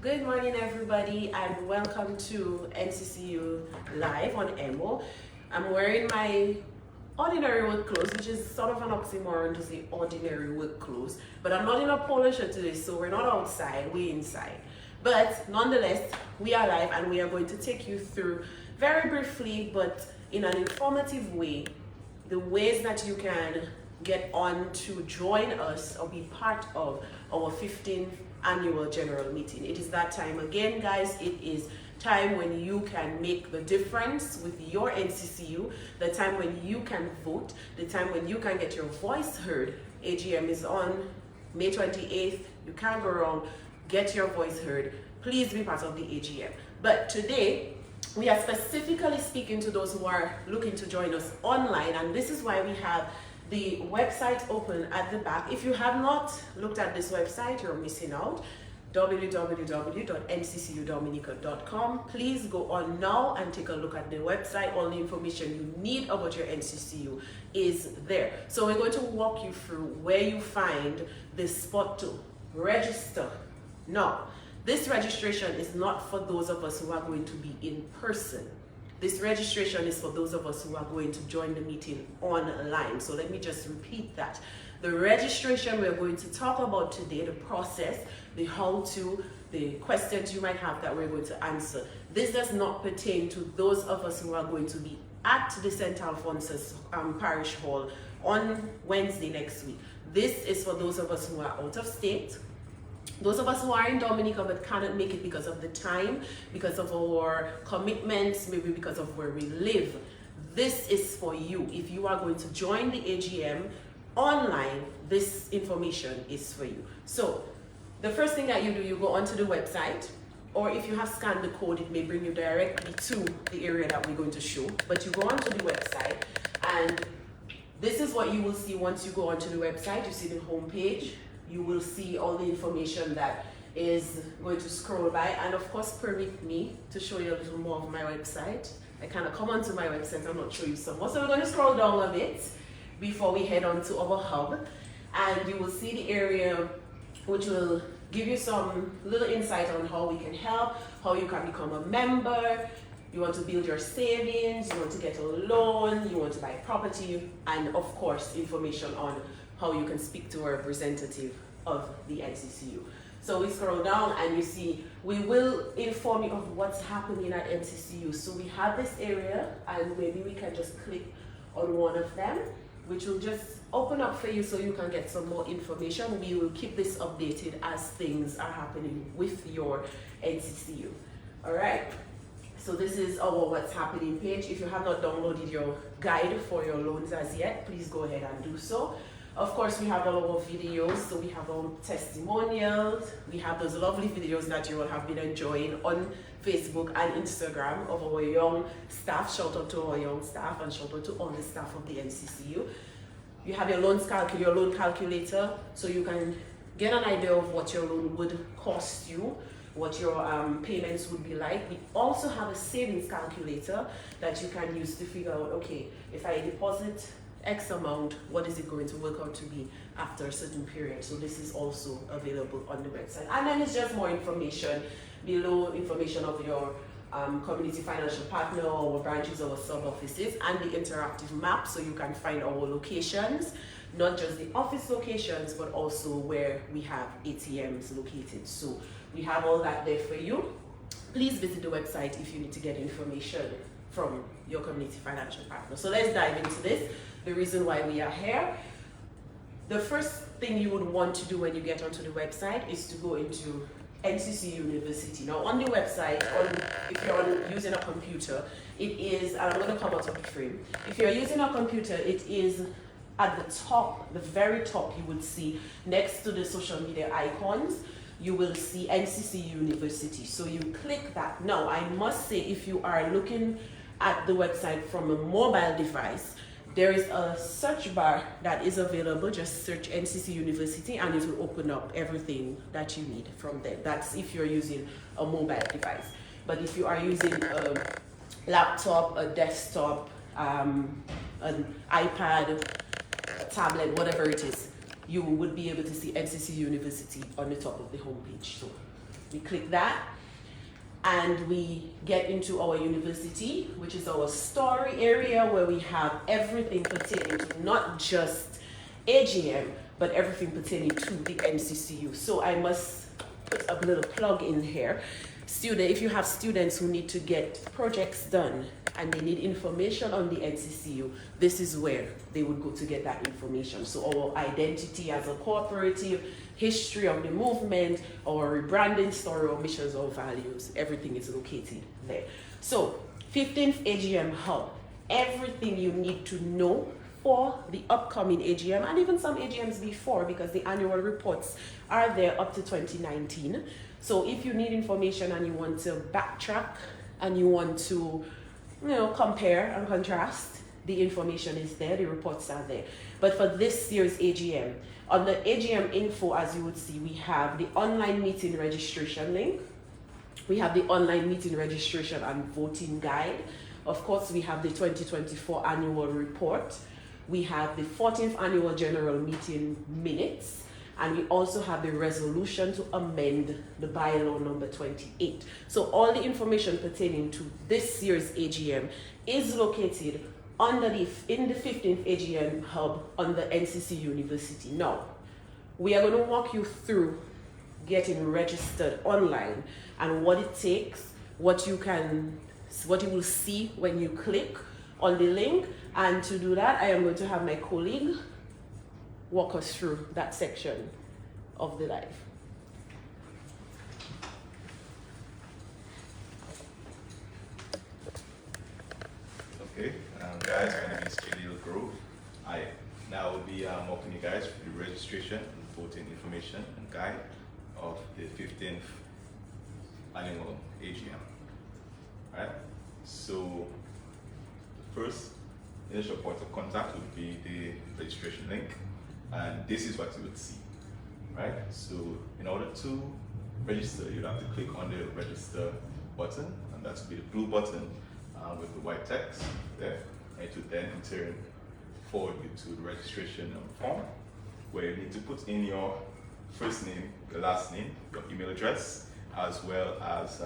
Good morning, everybody, and welcome to NCCU Live on Emo. I'm wearing my ordinary work clothes, which is sort of an oxymoron to say ordinary work clothes, but I'm not in a polo shirt today, so we're not outside, we're inside. But nonetheless, we are live and we are going to take you through very briefly, but in an informative way, the ways that you can get on to join us or be part of our 15th annual general meeting. It is that time again, guys. It is time when you can make the difference with your NCCU, the time when you can vote, the time when you can get your voice heard. AGM is on May 28th. You can't go wrong. Get your voice heard. Please be part of the AGM. But today, we are specifically speaking to those who are looking to join us online, and this is why we have the website open at the back. If you have not looked at this website, you're missing out. www.nccudominica.com. Please go on now and take a look at the website. All the information you need about your NCCU is there. So we're going to walk you through where you find the spot to register. Now, this registration is not for those of us who are going to be in person. This registration is for those of us who are going to join the meeting online. So let me just repeat that. The registration we're going to talk about today, the process, the how-to, the questions you might have that we're going to answer. This does not pertain to those of us who are going to be at the St. Alphonsus Parish Hall on Wednesday next week. This is for those of us who are out of state, those of us who are in Dominica but cannot make it because of the time, because of our commitments, maybe because of where we live. This is for you. If you are going to join the AGM online, this information is for you. So the first thing that you do, you go onto the website, or if you have scanned the code, it may bring you directly to the area that we're going to show. But you go onto the website, and this is what you will see once you go onto the website. You see the home page. You will see all the information that is going to scroll by, and of course permit me to show you a little more of my website. I kind of come onto my website and not show you some more. So we're going to scroll down a bit before we head on to our hub, and you will see the area which will give you some little insight on how we can help, how you can become a member. You want to build your savings, you want to get a loan, you want to buy property, and of course information on how you can speak to a representative of the NCCU. So we scroll down and you see, we will inform you of what's happening at NCCU. So we have this area, and maybe we can just click on one of them, which will just open up for you so you can get some more information. We will keep this updated as things are happening with your NCCU. All right. So this is our what's happening page. If you have not downloaded your guide for your loans as yet, please go ahead and do so. Of course, we have all our videos, so we have our testimonials, we have those lovely videos that you all have been enjoying on Facebook and Instagram of our young staff. Shout out to our young staff and shout out to all the staff of the NCCU. You have your loan calculator, so you can get an idea of what your loan would cost you, what your payments would be like. We also have a savings calculator that you can use to figure out, okay, if I deposit X amount, what is it going to work out to be after a certain period? So this is also available on the website. And then it's just more information below, information of your community financial partner, our branches, our sub-offices, and the interactive map, so you can find our locations, not just the office locations, but also where we have ATMs located. So we have all that there for you. Please visit the website if you need to get information from your community financial partner. So let's dive into this. The reason why we are here. The first thing you would want to do when you get onto the website is to go into NCCU University. Now on the website, if you're using a computer, it is, and I'm going to come out of the frame. If you're using a computer, it is at the top, the very top, you would see next to the social media icons, you will see NCCU University. So you click that. Now I must say, if you are looking at the website from a mobile device, there is a search bar that is available. Just search NCC University and it will open up everything that you need from there. That's if you're using a mobile device. But if you are using a laptop, a desktop, an iPad, a tablet, whatever it is, you would be able to see NCC University on the top of the homepage. So We click that, and we get into our university, which is our story area, where we have everything pertaining to not just AGM, but everything pertaining to the NCCU. So I must put a little plug in here. If you have students who need to get projects done and they need information on the NCCU, this is where they would go to get that information. So our identity as a cooperative, history of the movement, our rebranding story, our missions, our values, everything is located there. So 15th AGM Hub, everything you need to know for the upcoming AGM and even some AGMs before, because the annual reports are there up to 2019. So if you need information and you want to backtrack and you want to, compare and contrast, the information is there, the reports are there. But for this year's AGM, on the AGM info, as you would see, we have the online meeting registration link. We have the online meeting registration and voting guide. Of course, we have the 2024 annual report. We have the 14th annual general meeting minutes. And we also have the resolution to amend the bylaw number 28. So all the information pertaining to this year's AGM is located in the 15th AGM Hub on the NCC University. Now, we are going to walk you through getting registered online and what it takes, what you will see when you click on the link. And to do that, I am going to have my colleague walk us through that section of the live. Okay, guys, my name is Jaleel Grove. I now will be walking you guys through the registration and voting information and guide of the 15th annual AGM. Right? So the first initial point of contact would be the registration link, and this is what you would see. Right? So in order to register, you'd have to click on the register button, and that would be the blue button with the white text there, and it would then in turn forward you to the registration form, where you need to put in your first name, your last name, your email address, as well as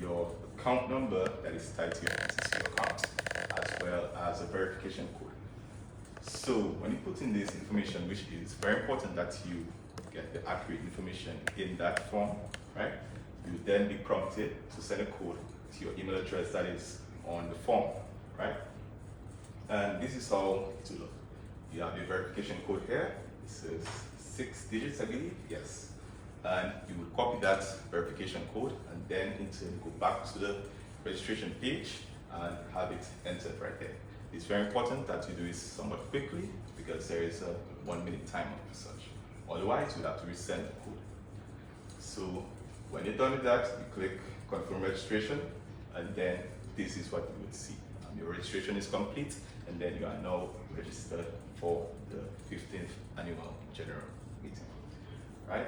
your account number that is tied to your NCCU account, as well as a verification code. So when you put in this information, which is very important that you get the accurate information in that form, right? You will then be prompted to send a code to your email address that is on the form, right? And this is how it will look. You have your verification code here. It says 6 digits, I believe, yes. And you would copy that verification code and then in turn go back to the registration page and have it entered right there. It's very important that you do it somewhat quickly because there is a 1 minute timer as such. Otherwise, you'll have to resend the code. So when you're done with that, you click confirm registration, and then this is what you would see. Your registration is complete, and then you are now registered for the 15th annual general meeting. Right?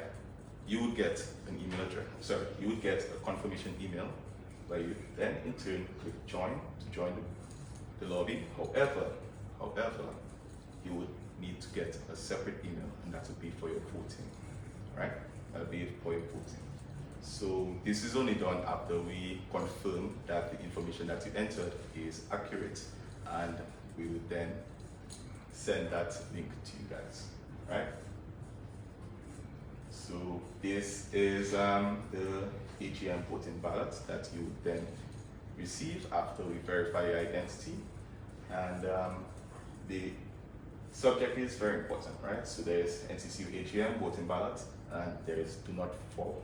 You would get an email address. Sorry, you would get a confirmation email where you then in turn click join to join the lobby. However, you would need to get a separate email, and that would be for your voting. Right? That would be for your voting. So this is only done after we confirm that the information that you entered is accurate, and we would then send that link to you guys, right? So this is the AGM voting ballot that you would then receive after we verify your identity, and the subject is very important, right? So there is NCCU AGM voting ballot, and there is do not forward.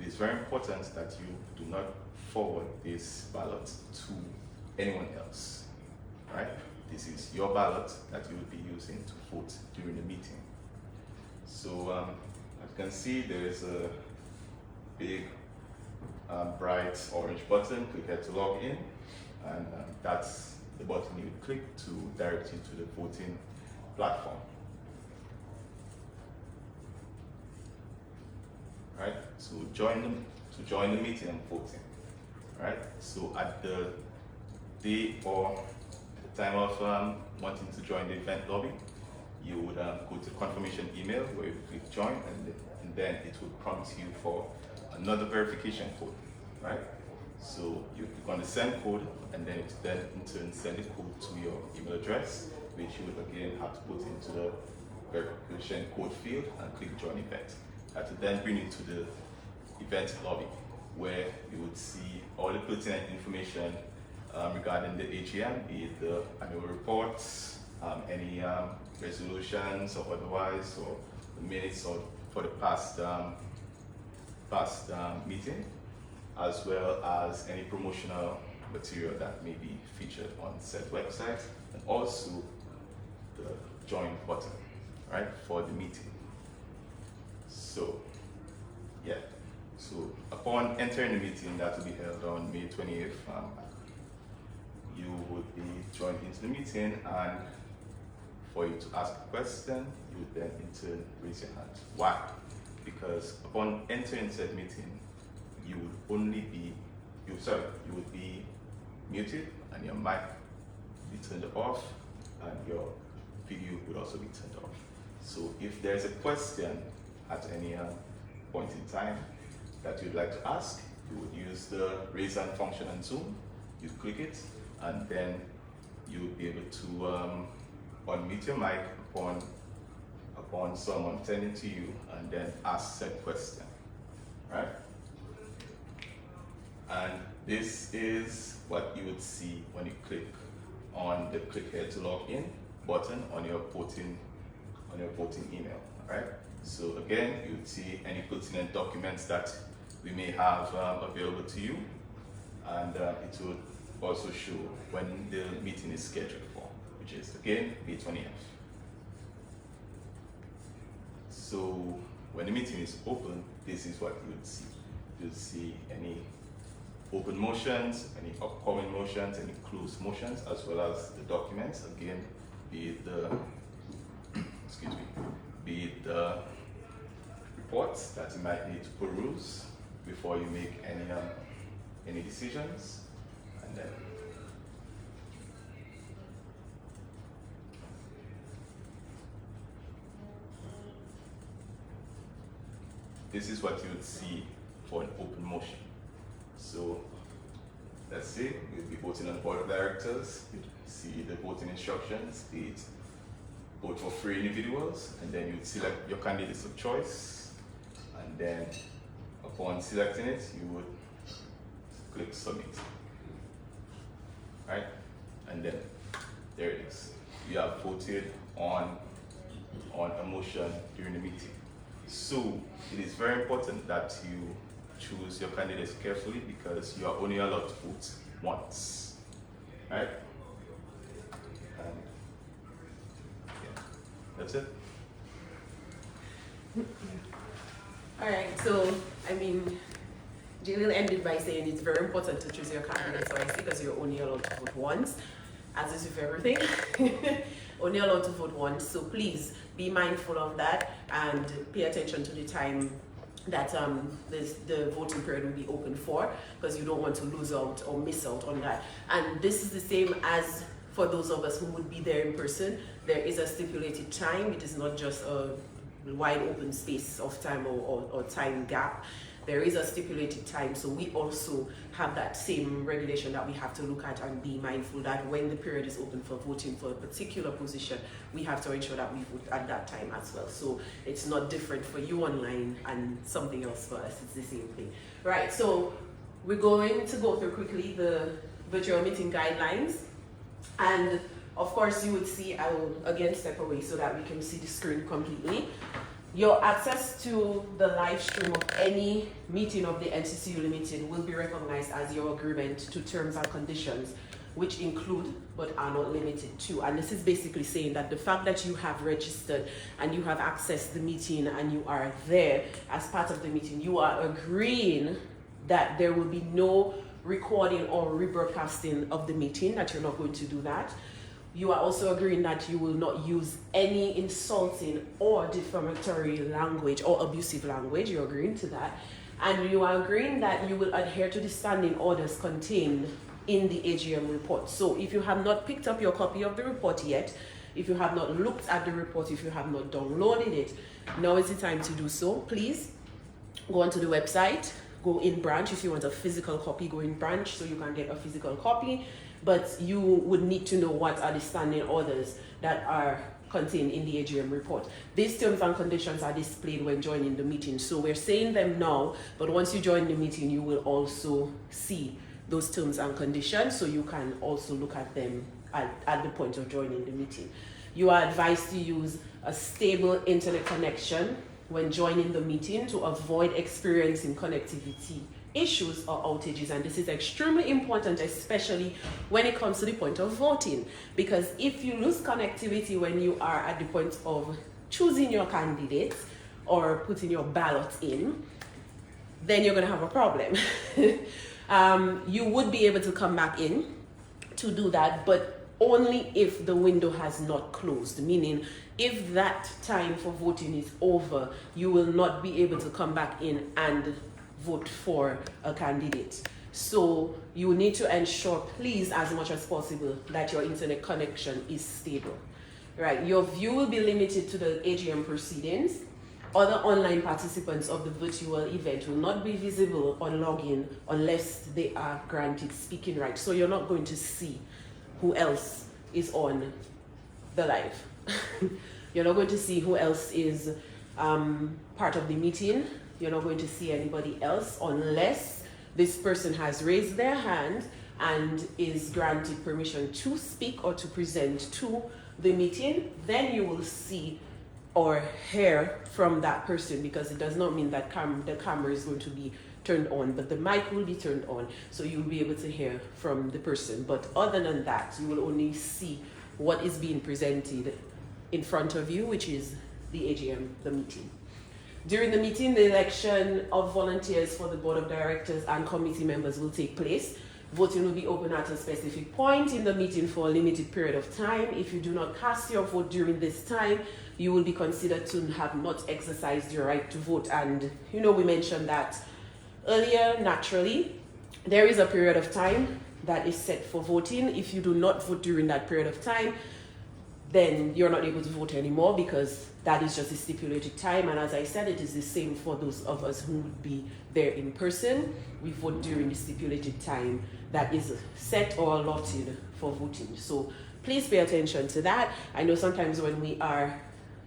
It is very important that you do not forward this ballot to anyone else, right? This is your ballot that you will be using to vote during the meeting. So as you can see, there is a big bright orange button. Click here to log in, and that's the button you would click to direct you to the voting platform. Right, to join the meeting and voting. Right, so at the day or at the time of wanting to join the event lobby, you would go to confirmation email where you click join, and then it will prompt you for another verification code, right? So you're going to send code, and then it then in turn send the code to your email address, which you would again have to put into the verification code field and click join event. That will then bring you to the event lobby, where you would see all the pertinent information regarding the AGM, be it the annual reports, any resolutions or otherwise, or the minutes for the past meeting, as well as any promotional material that may be featured on said website, and also the join button, right, for the meeting. So, yeah. So upon entering the meeting that will be held on May 28th, you would be joined into the meeting, and for you to ask a question, you would then in turn raise your hand. Why? Because upon entering said meeting, you would only be, you would be muted, and your mic be turned off, and your video would also be turned off. So if there's a question at any point in time that you'd like to ask, you would use the raise hand function on Zoom. You click it, and then you would be able to unmute your mic upon someone turning to you, and then ask said question, right? And this is what you would see when you click on the click here to log in button on your voting email, right? So again, you would see any pertinent documents that we may have available to you, and it would also show when the meeting is scheduled for, which is again May 20th. So when the meeting is open, this is what you would see. You'll see any open motions, any upcoming motions, any closed motions, as well as the documents. Again, be it the reports that you might need to peruse before you make any decisions, and then this is what you would see for an open motion. So let's say you'll be voting on the board of directors, you'd see the voting instructions, be it vote for 3 individuals, and then you'd select your candidates of choice, and then upon selecting it, you would click submit, right? And then there it is. You have voted on a motion during the meeting. So it is very important that you choose your candidates carefully, because you are only allowed to vote once, right? And yeah, that's it. All right, so I mean, Jalil ended by saying it's very important to choose your candidates wisely, because you're only allowed to vote once, as is with everything. Only allowed to vote once, so please be mindful of that and pay attention to the time that the voting period will be open for, because you don't want to lose out or miss out on that. And this is the same as for those of us who would be there in person. There is a stipulated time. It is not just a wide open space of time or time gap. There is a stipulated time, so we also have that same regulation that we have to look at and be mindful that when the period is open for voting for a particular position, we have to ensure that we vote at that time as well. So it's not different for you online and something else for us, it's the same thing. Right, so we're going to go through quickly the virtual meeting guidelines. And of course you would see, I will again step away so that we can see the screen completely. Your access to the live stream of any meeting of the NCCU Limited will be recognized as your agreement to terms and conditions, which include but are not limited to. And this is basically saying that the fact that you have registered and you have accessed the meeting and you are there as part of the meeting, you are agreeing that there will be no recording or rebroadcasting of the meeting, that you're not going to do that. You are also agreeing that you will not use any insulting or defamatory language or abusive language. You're agreeing to that. And you are agreeing that you will adhere to the standing orders contained in the AGM report. So if you have not picked up your copy of the report yet, if you have not looked at the report, if you have not downloaded it, now is the time to do so. Please go onto the website, go in branch. If you want a physical copy, go in branch so you can get a physical copy. But you would need to know what are the standing orders that are contained in the AGM report. These terms and conditions are displayed when joining the meeting. So we're saying them now, but once you join the meeting, you will also see those terms and conditions, so you can also look at them at the point of joining the meeting. You are advised to use a stable internet connection when joining the meeting to avoid experiencing connectivity issues or outages, and this is extremely important, especially when it comes to the point of voting, because if you lose connectivity when you are at the point of choosing your candidate or putting your ballot in, then you're going to have a problem. You would be able to come back in to do that, but only if the window has not closed, meaning if that time for voting is over, you will not be able to come back in and vote for a candidate. So you need to ensure, please, as much as possible, that your internet connection is stable. Right, your view will be limited to the AGM proceedings. Other online participants of the virtual event will not be visible or log in unless they are granted speaking rights. So you're not going to see who else is on the live. You're not going to see who else is part of the meeting. You're not going to see anybody else unless this person has raised their hand and is granted permission to speak or to present to the meeting. Then you will see or hear from that person, because it does not mean that the camera is going to be turned on, but the mic will be turned on, so you'll be able to hear from the person. But other than that, you will only see what is being presented in front of you, which is the AGM, the meeting. During the meeting, the election of volunteers for the board of directors and committee members will take place. Voting will be open at a specific point in the meeting for a limited period of time. If you do not cast your vote during this time, you will be considered to have not exercised your right to vote. And we mentioned that earlier. Naturally, there is a period of time that is set for voting. If you do not vote during that period of time, then you're not able to vote anymore, because that is just a stipulated time. And as I said, it is the same for those of us who would be there in person. We vote during the stipulated time that is set or allotted for voting. So please pay attention to that. I know sometimes when we are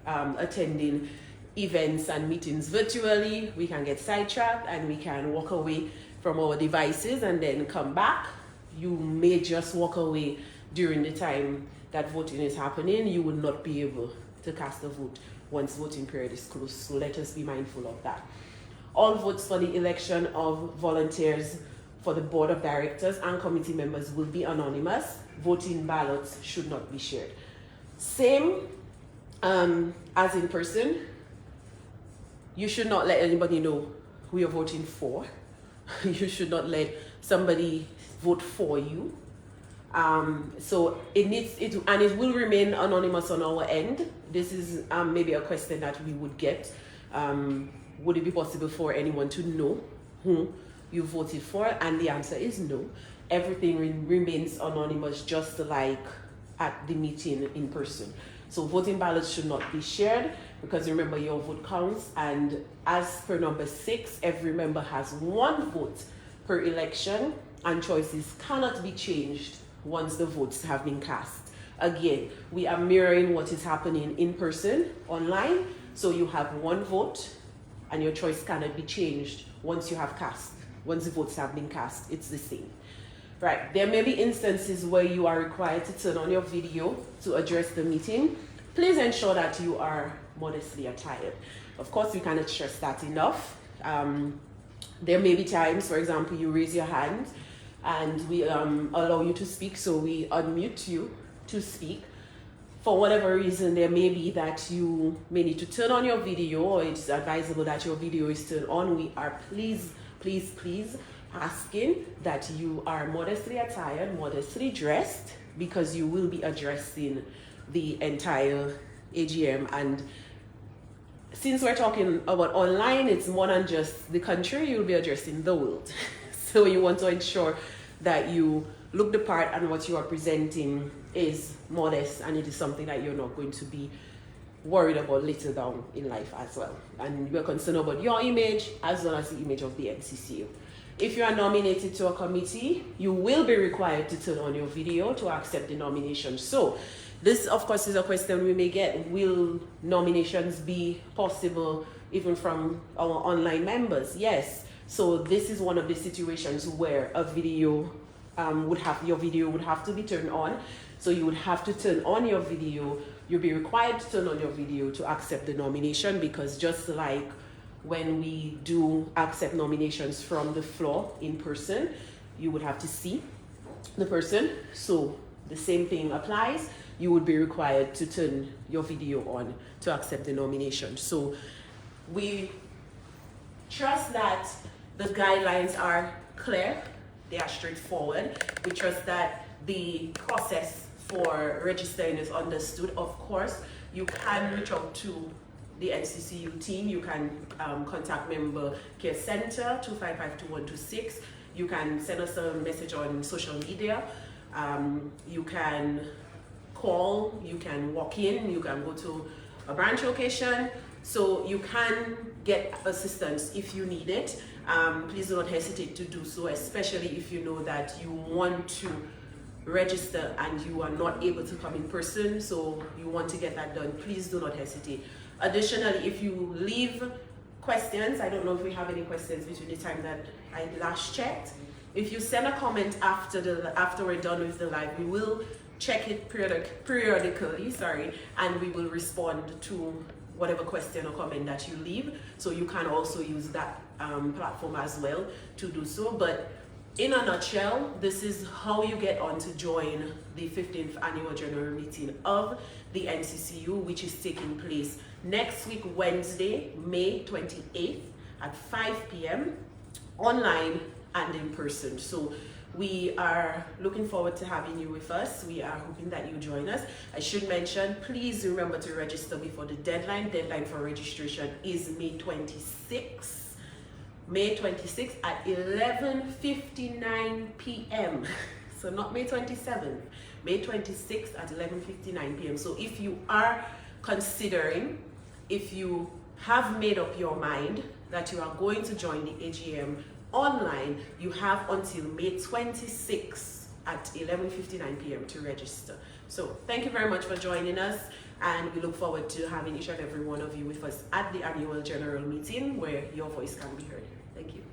attending events and meetings virtually, we can get sidetracked and we can walk away from our devices and then come back. You may just walk away during the time that voting is happening. You will not be able to cast a vote once voting period is closed. So let us be mindful of that. All votes for the election of volunteers for the board of directors and committee members will be anonymous. Voting ballots should not be shared. Same as in person. You should not let anybody know who you're voting for. You should not let somebody vote for you. So it will remain anonymous on our end. This is maybe a question that we would get. Would it be possible for anyone to know who you voted for? And the answer is no. Everything remains anonymous, just like at the meeting in person. So voting ballots should not be shared, because remember, your vote counts. And as per number 6, every member has 1 vote per election, and choices cannot be changed once the votes have been cast. Again, we are mirroring what is happening in person online. So you have 1 vote and your choice cannot be changed once you have cast. Once the votes have been cast, it's the same. Right, there may be instances where you are required to turn on your video to address the meeting. Please ensure that you are modestly attired. Of course, we cannot stress that enough. There may be times, for example, you raise your hand and we allow you to speak, so we unmute you to speak. For whatever reason, there may be that you may need to turn on your video, or it's advisable that your video is turned on. We are please asking that you are modestly attired, modestly dressed, because you will be addressing the entire AGM. And since we're talking about online, it's more than just the country, you'll be addressing the world. So you want to ensure that you look the part and what you are presenting is modest, and it is something that you're not going to be worried about later down in life as well. And we're concerned about your image as well as the image of the NCCU. If you are nominated to a committee, you will be required to turn on your video to accept the nomination. So this, of course, is a question we may get. Will nominations be possible even from our online members? Yes. So this is one of the situations where a video your video would have to be turned on. So you would have to turn on your video. You'll be required to turn on your video to accept the nomination, because just like when we do accept nominations from the floor in person, you would have to see the person. So the same thing applies. You would be required to turn your video on to accept the nomination. So we trust that the guidelines are clear, they are straightforward. We trust that the process for registering is understood. Of course, you can reach out to the NCCU team. You can contact Member Care Center 255-2126. You can send us a message on social media. You can call, you can walk in, you can go to a branch location. So you can get assistance if you need it. Please do not hesitate to do so, especially if you know that you want to register and you are not able to come in person, so you want to get that done. Please do not hesitate. Additionally, if you leave questions, I don't know if we have any questions between the time that I last checked. If you send a comment after we're done with the live, we will check it periodically, and we will respond to whatever question or comment that you leave. So you can also use that platform as well to do so. But in a nutshell, this is how you get on to join the 15th Annual General Meeting of the NCCU, which is taking place next week, Wednesday, May 28th at 5 p.m. online and in person. So we are looking forward to having you with us. We are hoping that you join us. I should mention, please remember to register before the deadline. Deadline for registration is May 26th. May 26th at 11:59 p.m. So not May 27th, May 26th at 11:59 p.m. So if you are considering, if you have made up your mind that you are going to join the AGM online, you have until May 26th at 11:59 p.m. to register. So thank you very much for joining us, and we look forward to having each and every one of you with us at the annual general meeting where your voice can be heard. Thank you.